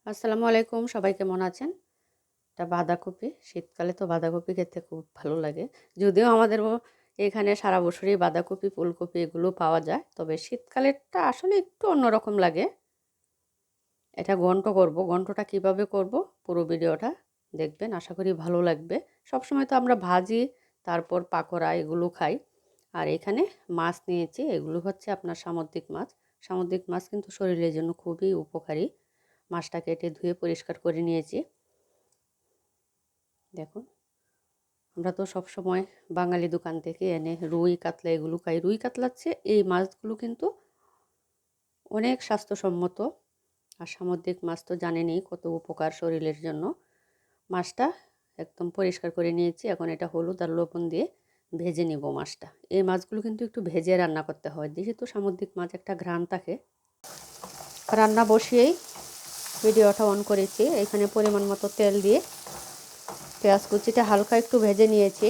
আসসালামু আলাইকুম, সবাই কেমন আছেন? এটা বাঁধাকপি, শীতকালে তো বাঁধাকপি খেতে খুব ভালো লাগে। যদিও আমাদের এখানে সারা বছরই বাঁধাকপি, ফুলকপি এগুলো পাওয়া যায়, তবে শীতকালেরটা আসলে একটু অন্যরকম লাগে। এটা ঘন্ট করব। ঘন্টটা কিভাবে করব পুরো ভিডিওটা দেখবেন, আশা করি ভালো লাগবে। সবসময় তো আমরা ভাজি, তারপর পাকোড়া এগুলো খাই। আর এখানে মাছ নিয়েছি, এগুলো হচ্ছে আপনার সামুদ্রিক মাছ। সামুদ্রিক মাছ কিন্তু শরীরের জন্য খুবই উপকারী। মাছটা কেটে ধুয়ে পরিষ্কার করে নিয়েছি। দেখুন, আমরা তো সব সময় বাঙালি দোকান থেকে এনে রুই কাতলা এগুলো খাই। রুই কাতলার চেয়ে এই মাছগুলো কিন্তু অনেক স্বাস্থ্যসম্মত। আর সামুদ্রিক মাছ তো জানেনই কত উপকার শরীরের জন্য। মাছটা একদম পরিষ্কার করে নিয়েছি। এখন এটা হলুদ আর লবণ দিয়ে ভেজে নিব মাছটা। এই মাছগুলো কিন্তু একটু ভেজে রান্না করতে হয়, যেহেতু সামুদ্রিক মাছ একটা ঘ্রাণ থাকে। রান্না বসিয়েই ভিডিওটা অন করেছি। এখানে পরিমাণ মতো তেল দিয়ে পেঁয়াজ কুচিটা হালকা একটু ভেজে নিয়েছি।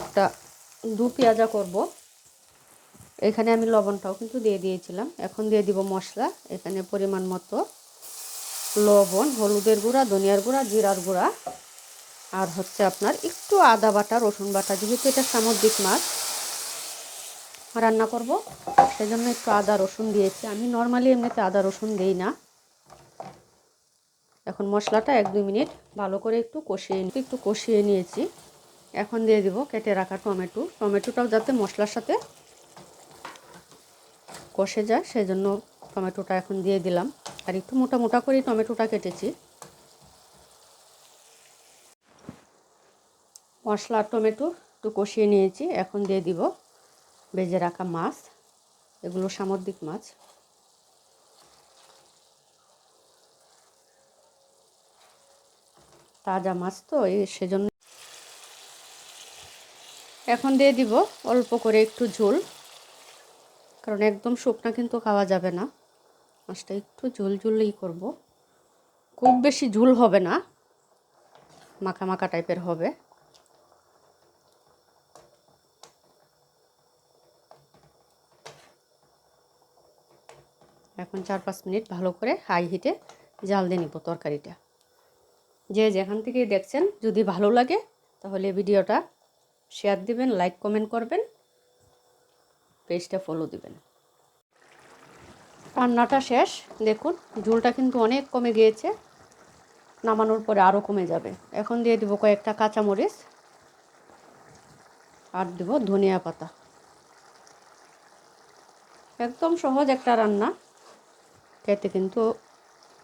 একটা দু পেঁয়াজা করব। এখানে আমি লবণটাও কিন্তু দিয়ে দিয়েছিলাম। এখন দিয়ে দিব মশলা। এখানে পরিমাণ মতো লবণ, হলুদের গুঁড়া, ধনিয়ার গুঁড়া, জিরার গুঁড়া, আর হচ্ছে আপনার একটু আদা বাটা, রসুন বাটা। যেহেতু এটা সামুদ্রিক মাছ রান্না করব, সেজন্য একটু আদা রসুন দিয়েছি। আমি নর্মালি এমনিতে আদা রসুন দিই না। এখন মশলাটা 1-2 মিনিট ভালো করে একটু কষিয়ে নিয়েছি। এখন দিয়ে দিব কেটে রাখা টমেটো। টমেটোটাও যাতে মশলার সাথে কষে যায়, সেজন্য টমেটোটা এখন দিয়ে দিলাম। আর একটু মোটা মোটা করে টমেটোটা কেটেছি। মশলা টমেটো একটু কষিয়ে নিয়েছি। এখন দিয়ে দিব ভেজে রাখা মাছ। এগুলো সামুদ্রিক মাছ। তাজা মাছ তো সেজন্য। এখন দিয়ে দিব অল্প করে একটু ঝোল, কারণ একদম শুকনা কিন্তু খাওয়া যাবে না। মাছটা একটু ঝোল ঝোলই করব, খুব বেশি ঝোল হবে না, মাখা মাখা টাইপের হবে। এখন 4-5 মিনিট ভালো করে হাই হিটে জাল দিয়ে নিব তরকারিটা। যে যেখান থেকে দেখছেন, যদি ভালো লাগে তাহলে ভিডিওটা শেয়ার দিবেন, লাইক কমেন্ট করবেন, পেজটা ফলো দিবেন। রান্নাটা শেষ। দেখুন ঝোলটা কিন্তু অনেক কমে গিয়েছে, নামানোর পরে আরও কমে যাবে। এখন দিয়ে দেবো কয়েকটা কাঁচামরিচ আর দেবো ধনিয়া পাতা। একদম সহজ একটা রান্না, খেতে কিন্তু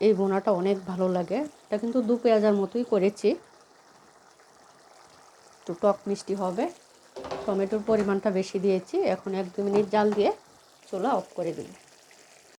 এই বোনাটা অনেক ভালো লাগে। এটা কিন্তু দু পেঁয়াজার মতোই করেছি, একটু টক মিষ্টি হবে। টমেটোর পরিমাণটা বেশি দিয়েছি। এখন 1-2 মিনিট জাল দিয়ে চুলা অফ করে দিই।